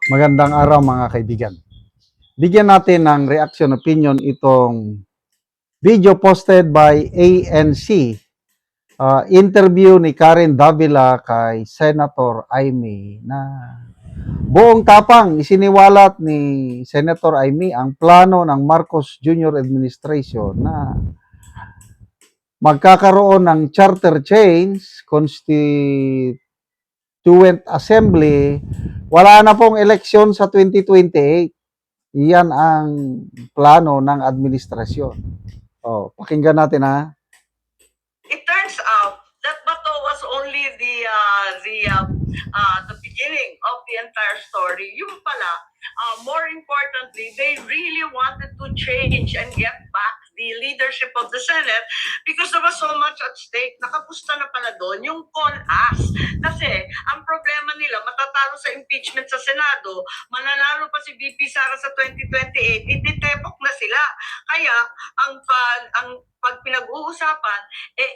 Magandang araw mga kaibigan. Bigyan natin ng reaction opinion itong video posted by ANC. Interview ni Karen Davila kay Senator Amy na buong tapang isiniwalat ni Senator Amy ang plano ng Marcos Jr. Administration na magkakaroon ng charter change, constituent assembly, wala na pong eleksyon sa 2028. Iyan ang plano ng administrasyon. Pakinggan natin ha. It turns out that Bato was only the beginning of the entire story. Yung pala, more importantly, they really wanted to change and get back the leadership of the Senate because there was so much at stake. Nakapusta na pala doon yung call us. Kasi ang problema nila, matatalo sa impeachment sa Senado, mananalo pa si VP Sara sa 2028, ititepok na sila. Kaya ang pag pinag-uusapan,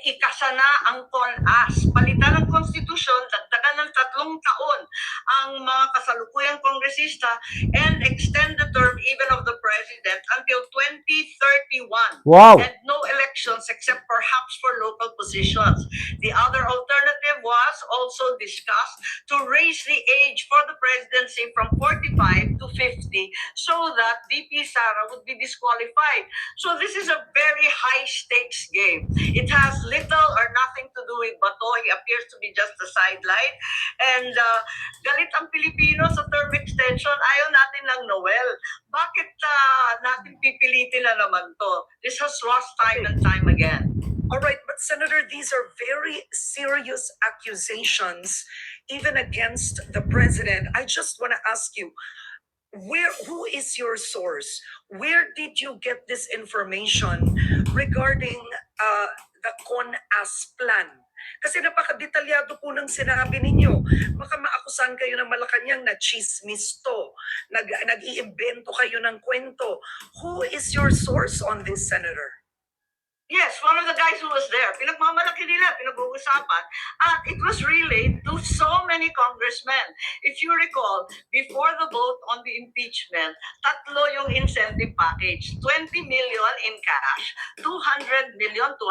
ikasa na ang call us. Palitan ng konstitusyon, dagdagan ng 3 taon ang mga kasalukuyang kongresista and extend the term even of the president until 2031. Wow. And no elections except perhaps for local positions. The other alternative was also discussed to raise the age for the presidency from 45 to 50 so that VP Sara would be disqualified. So this is a very high stakes game. It has little or nothing to do with Bato. He appears to be just a sideline. And galit ang Pilipino sa term extension. Ayaw natin ng Noel. Bakit natin pipilitin na naman to? This has lost time and time again. All right, but Senator, these are very serious accusations, even against the president. I just want to ask you, who is your source? Where did you get this information regarding the CONAS plan? Kasi napakadetalyado po ng sinabi ninyo. Baka maakusan kayo ng Malacanang na chismis to. Nag-iimbento kayo ng kwento. Who is your source on this, Senator? Yes, one of the guys who was there, pinagmamalaki nila, pinag-uusapan, at it was relayed to so many congressmen. If you recall, before the vote on the impeachment, 3 yung incentive package, 20 million in cash, 200 million, 250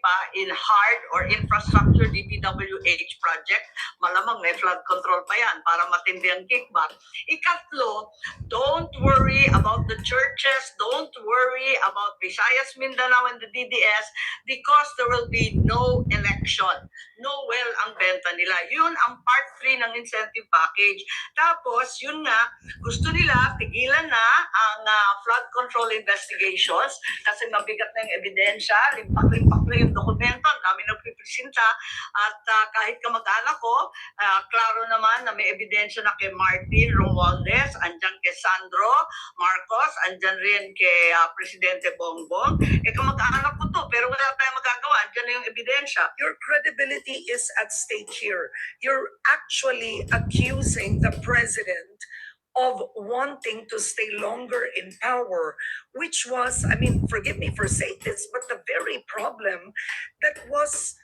pa in hard or infrastructure DPWH project, malamang may flood control pa yan para matindi ang kickback. Ikatlo, don't worry about the churches, don't worry about Visayas, Mindanao, and the DDS because there will be no election. Noel ang benta nila. Yun ang part 3 ng incentive package. Tapos, yun nga, gusto nila tigilan na ang flood control investigations kasi mabigat na yung ebidensya, limpak-limpak na yung dokumento, ang dami nagpipresenta at kahit kamag-anak ko, klaro naman na may ebidensya na kay Martin Romualdez, andyan kay Sandro Marcos, andyan rin kay Presidente Bongbong. Kamag-anak ko to, pero wala tayong magagawa. Andyan na yung ebidensya. Your credibility is at stake here. You're actually accusing the president of wanting to stay longer in power, which was, I mean, forgive me for saying this, but the very problem that was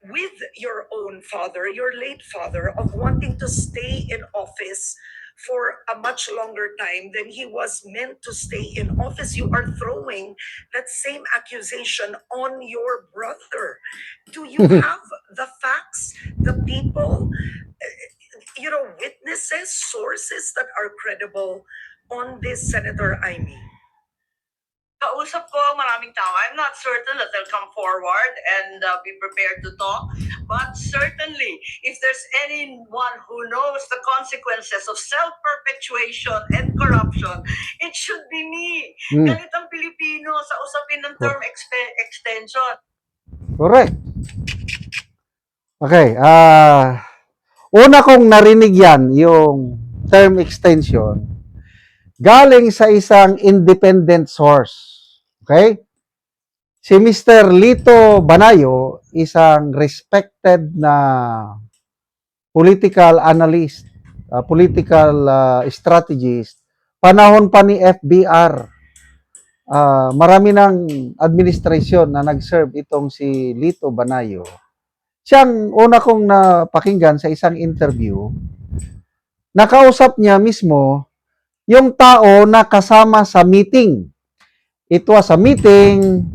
with your own father, your late father, of wanting to stay in office for a much longer time than he was meant to stay in office. You are throwing that same accusation on your brother. Do you have the facts, the people, witnesses, sources that are credible on this, Senator Amy? Kausap ko maraming tao. I'm not certain that they'll come forward and be prepared to talk. But certainly, if there's anyone who knows the consequences of self-perpetuation and corruption, it should be me. Galit ang Pilipino sa usapin ng term extension. Correct. Okay. Una kong narinig yan, yung term extension, galing sa isang independent source. Okay? Si Mr. Lito Banayo, isang respected na political analyst, political strategist, panahon pa ni FBR. Marami ng administrasyon na nag-serve itong si Lito Banayo. Siyang una kong napakinggan sa isang interview, nakausap niya mismo yung tao na kasama sa meeting. It was a meeting,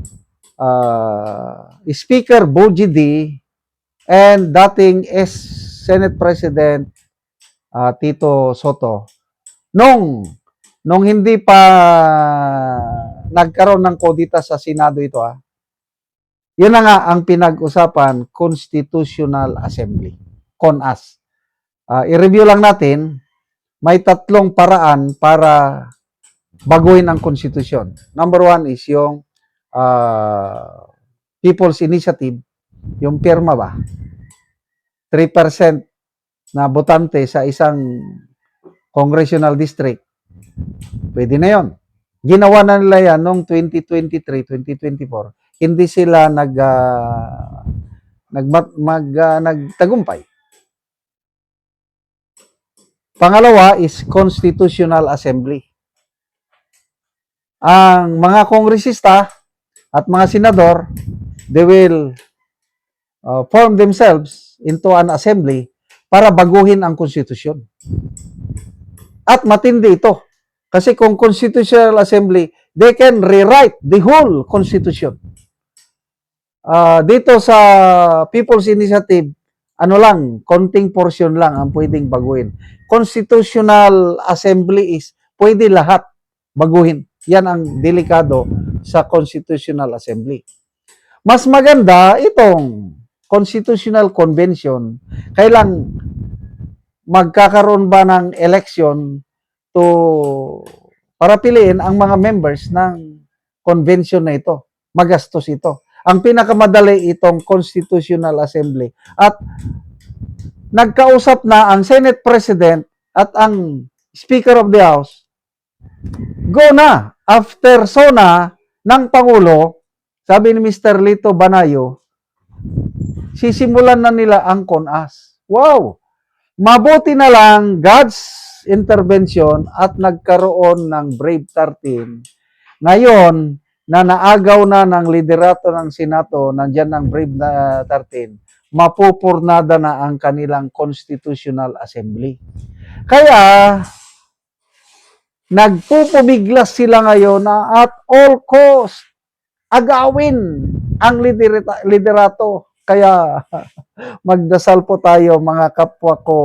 Speaker Boji D and dating Senate President Tito Soto. Nung hindi pa nagkaroon ng kodita sa Senado ito, yun na nga ang pinag-usapan, Constitutional Assembly, CONAS. I-review lang natin, may tatlong paraan para baguhin ang konstitusyon. Number one is yung People's Initiative, yung pirma ba? 3% na botante sa isang congressional district. Pwede na yon. Ginawa na nila yan noong 2023, 2024. Hindi sila nagtagumpay. Pangalawa is Constitutional Assembly. Ang mga kongresista at mga senador, they will form themselves into an assembly para baguhin ang konstitusyon. At matindi ito. Kasi kung Constitutional Assembly, they can rewrite the whole Constitution. Dito sa People's Initiative, konting portion lang ang pwedeng baguhin. Constitutional Assembly is pwede lahat baguhin. Yan ang delikado sa Constitutional Assembly. Mas maganda itong Constitutional Convention. Kailang magkakaroon ba ng election para piliin ang mga members ng convention na ito. Magastos ito. Ang pinakamadali itong Constitutional Assembly. At nagkausap na ang Senate President at ang Speaker of the House. Go na! After SONA ng Pangulo, sabi ni Mr. Lito Banayo, sisimulan na nila ang CONAS. Wow! Mabuti na lang God's intervention at nagkaroon ng Brave 13. Ngayon, na naagaw na ng liderato ng Senado, nandyan ng Brave 13, mapupurnada na ang kanilang Constitutional Assembly. Kaya, nagpupumiglas sila ngayon na at all cost, agawin ang liderato. Kaya, magdasal po tayo mga kapwa ko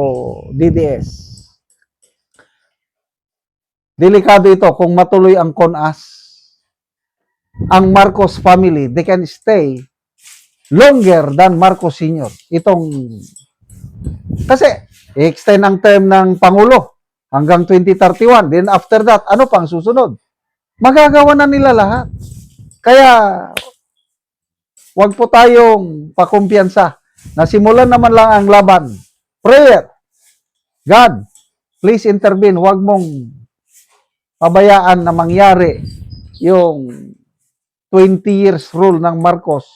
DDS. Delikado ito kung matuloy ang CONAS. Ang Marcos family, they can stay longer than Marcos Sr. Kasi, i-extend ang term ng Pangulo hanggang 2031. Then after that, ano pang susunod? Magagawa na nila lahat. Kaya, wag po tayong pakumpiyansa. Nasimulan naman lang ang laban. Prayer. God, please intervene. Wag mong pabayaan na mangyari yung 20 years rule ng Marcos.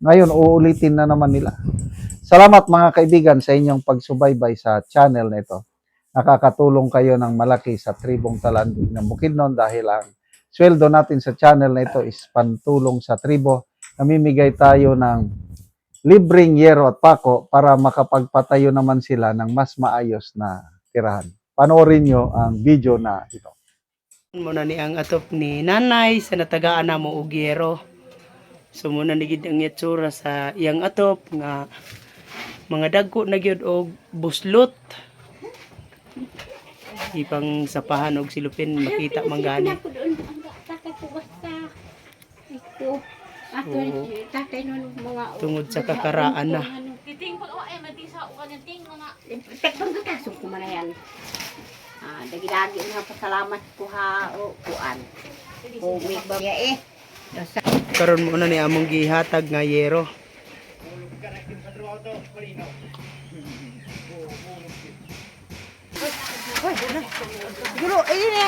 Ngayon, uulitin na naman nila. Salamat mga kaibigan sa inyong pagsubaybay sa channel na ito. Nakakatulong kayo ng malaki sa tribong Talandig ng Bukidnon dahil ang sweldo natin sa channel na ito is pantulong sa tribo. Namimigay tayo ng libreng yero at pako para makapagpatayo naman sila ng mas maayos na tirahan. Panoorin nyo ang video na ito. Muna ni ang atop ni nanay sa natagaan na mo og yero. So muna ni gid ang itsura sa iyang atop nga mga dagko na gyud og buslot. Ipang sapahan og silupin makita man gani. Tungod sa kakaraan na. Titing pag ay matisa o kanyang ting mga Tekbang katasong ko man na yan. Dagi-dagi nga pasalamat ko ha o kuan. O may babya Karon mo na ni among gihatag nga yero. Siguro, ayun na.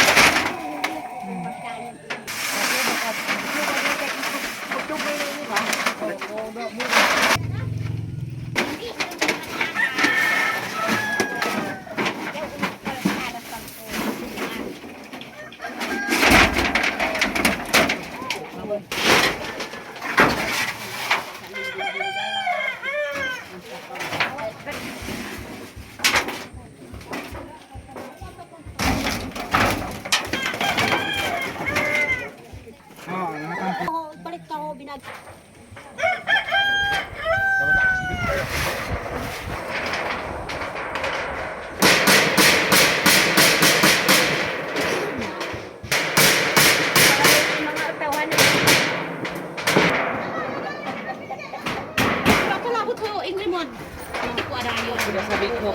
nag mga utawan. Pero ako labot ho, Ingrid mo. Hindi ko arayon. Sudah sabi ko.